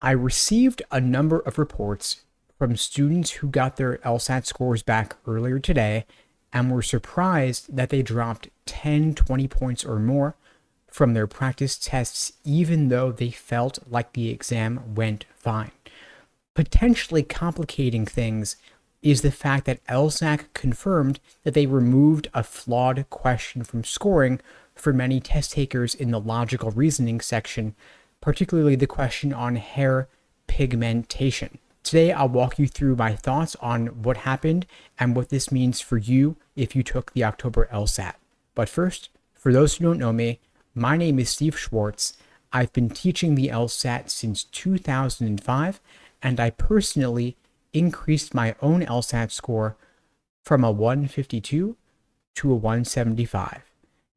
I received a number of reports from students who got their LSAT scores back earlier today and were surprised that they dropped 10, 20 points or more from their practice tests, even though they felt like the exam went fine. Potentially complicating things is the fact that LSAC confirmed that they removed a flawed question from scoring for many test takers in the logical reasoning section, particularly the question on hair pigmentation. Today, I'll walk you through my thoughts on what happened and what this means for you if you took the October LSAT. But first, for those who don't know me, my name is Steve Schwartz. I've been teaching the LSAT since 2005, and I personally increased my own LSAT score from a 152 to a 175.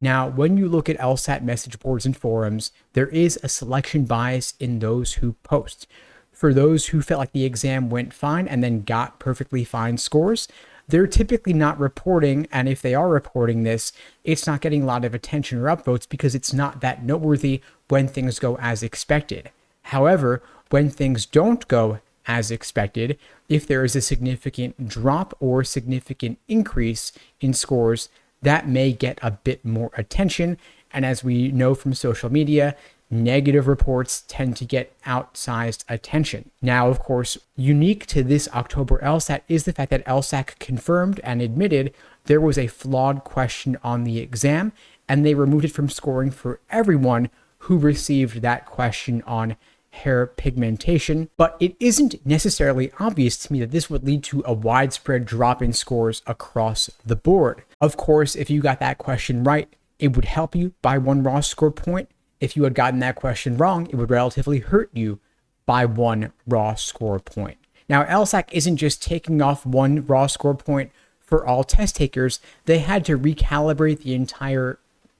Now, when you look at LSAT message boards and forums, there is a selection bias in those who post. For those who felt like the exam went fine and then got perfectly fine scores, they're typically not reporting, and if they are reporting this, it's not getting a lot of attention or upvotes because it's not that noteworthy when things go as expected. However, when things don't go as expected, if there is a significant drop or significant increase in scores, that may get a bit more attention. And as we know from social media, negative reports tend to get outsized attention. Now, of course, unique to this October LSAT is the fact that LSAC confirmed and admitted there was a flawed question on the exam, and they removed it from scoring for everyone who received that question on hair pigmentation. But it isn't necessarily obvious to me that this would lead to a widespread drop in scores across the board. Of course, if you got that question right, it would help you by one raw score point. If you had gotten that question wrong, it would relatively hurt you by one raw score point. Now, LSAC isn't just taking off one raw score point for all test takers. They had to recalibrate the entire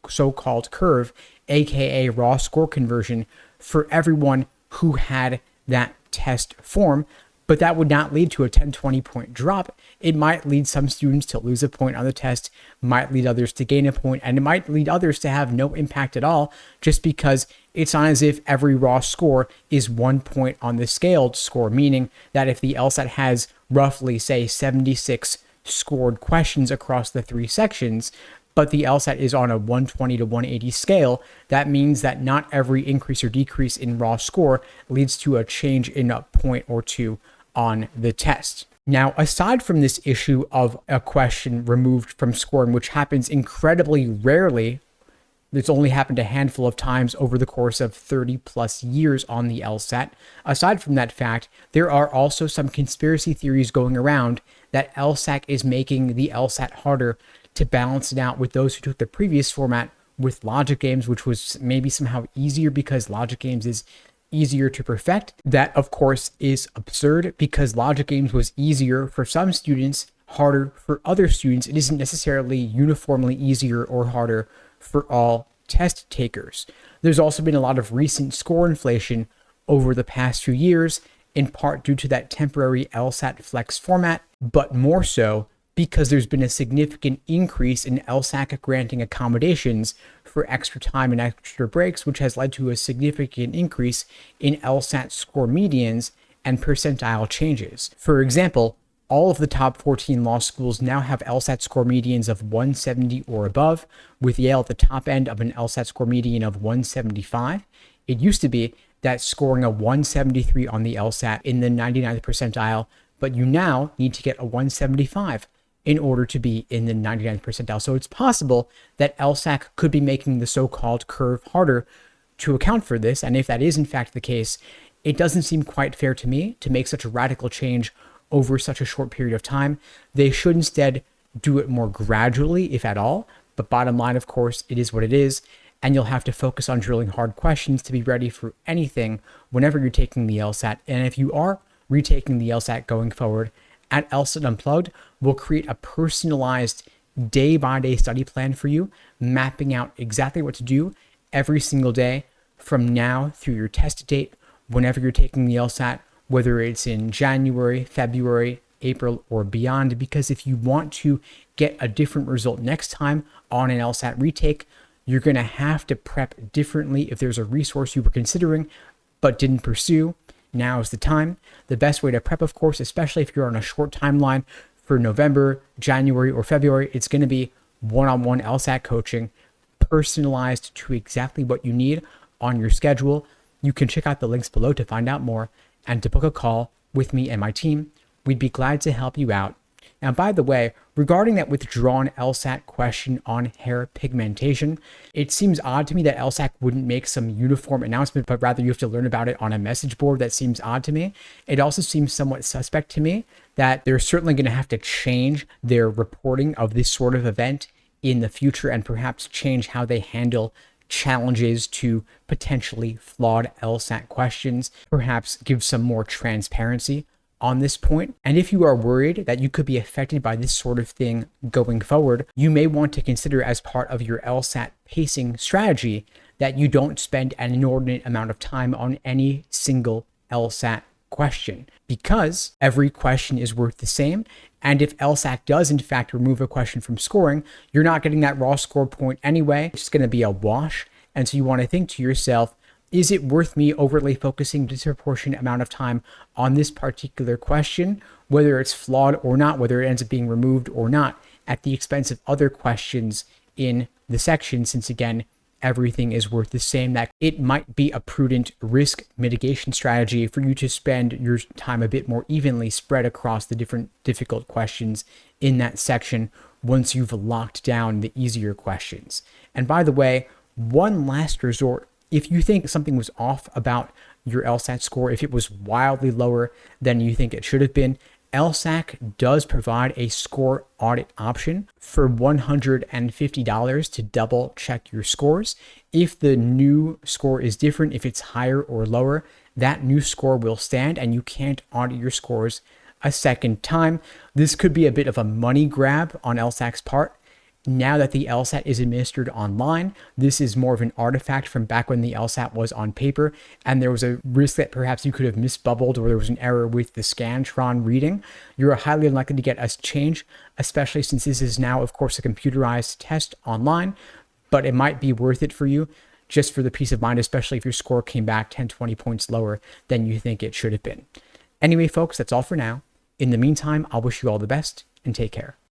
so-called curve, aka raw score conversion, for everyone who had that test form, but that would not lead to a 10-20 point drop. It might lead some students to lose a point on the test, might lead others to gain a point, and it might lead others to have no impact at all, just because it's not as if every raw score is 1 point on the scaled score, meaning that if the LSAT has roughly, say, 76 scored questions across the 3 sections, but the LSAT is on a 120 to 180 scale, that means that not every increase or decrease in raw score leads to a change in a point or two on the test. Now, aside from this issue of a question removed from scoring, which happens incredibly rarely, it's only happened a handful of times over the course of 30 plus years on the LSAT. Aside from that fact, there are also some conspiracy theories going around that LSAC is making the LSAT harder to balance it out with those who took the previous format with logic games, which was maybe somehow easier because logic games is easier to perfect. That, of course, is absurd because logic games was easier for some students, harder for other students. It isn't necessarily uniformly easier or harder for all test takers. There's also been a lot of recent score inflation over the past few years, in part due to that temporary LSAT flex format, but more so because there's been a significant increase in LSAC granting accommodations for extra time and extra breaks, which has led to a significant increase in LSAT score medians and percentile changes. For example, all of the top 14 law schools now have LSAT score medians of 170 or above, with Yale at the top end of an LSAT score median of 175. It used to be that scoring a 173 on the LSAT in the 99th percentile, but you now need to get a 175 in order to be in the 99th percentile. So it's possible that LSAC could be making the so-called curve harder to account for this. And if that is in fact the case, it doesn't seem quite fair to me to make such a radical change over such a short period of time. They should instead do it more gradually, if at all. But bottom line, of course, it is what it is. And you'll have to focus on drilling hard questions to be ready for anything whenever you're taking the LSAT. And if you are retaking the LSAT going forward, at LSAT Unplugged, we'll create a personalized day-by-day study plan for you, mapping out exactly what to do every single day from now through your test date, whenever you're taking the LSAT, whether it's in January, February, April, or beyond. Because if you want to get a different result next time on an LSAT retake, you're going to have to prep differently if there's a resource you were considering but didn't pursue. now is the time. The best way to prep, of course, especially if you're on a short timeline for November, January, or February, it's going to be one-on-one LSAT coaching, personalized to exactly what you need on your schedule. You can check out the links below to find out more and to book a call with me and my team. We'd be glad to help you out. Now, by the way, regarding that withdrawn LSAT question on hair pigmentation, it seems odd to me that LSAC wouldn't make some uniform announcement, but rather you have to learn about it on a message board. That seems odd to me. It also seems somewhat suspect to me that they're certainly going to have to change their reporting of this sort of event in the future and perhaps change how they handle challenges to potentially flawed LSAT questions, perhaps give some more transparency on this point. And if you are worried that you could be affected by this sort of thing going forward, you may want to consider as part of your LSAT pacing strategy that you don't spend an inordinate amount of time on any single LSAT question, because every question is worth the same. And if LSAC does in fact remove a question from scoring, you're not getting that raw score point anyway. It's going to be a wash. And so you want to think to yourself, is it worth me overly focusing a disproportionate amount of time on this particular question, whether it's flawed or not, whether it ends up being removed or not, at the expense of other questions in the section, since again, everything is worth the same, that it might be a prudent risk mitigation strategy for you to spend your time a bit more evenly spread across the different difficult questions in that section once you've locked down the easier questions. And by the way, one last resort, if you think something was off about your LSAT score, if it was wildly lower than you think it should have been, LSAC does provide a score audit option for $150 to double check your scores. If the new score is different, if it's higher or lower, that new score will stand and you can't audit your scores a second time. This could be a bit of a money grab on LSAC's part. Now that the LSAT is administered online, this is more of an artifact from back when the LSAT was on paper, and there was a risk that perhaps you could have misbubbled or there was an error with the Scantron reading. You're highly unlikely to get a change, especially since this is now, of course, a computerized test online, but it might be worth it for you just for the peace of mind, especially if your score came back 10, 20 points lower than you think it should have been. Anyway, folks, that's all for now. In the meantime, I'll wish you all the best and take care.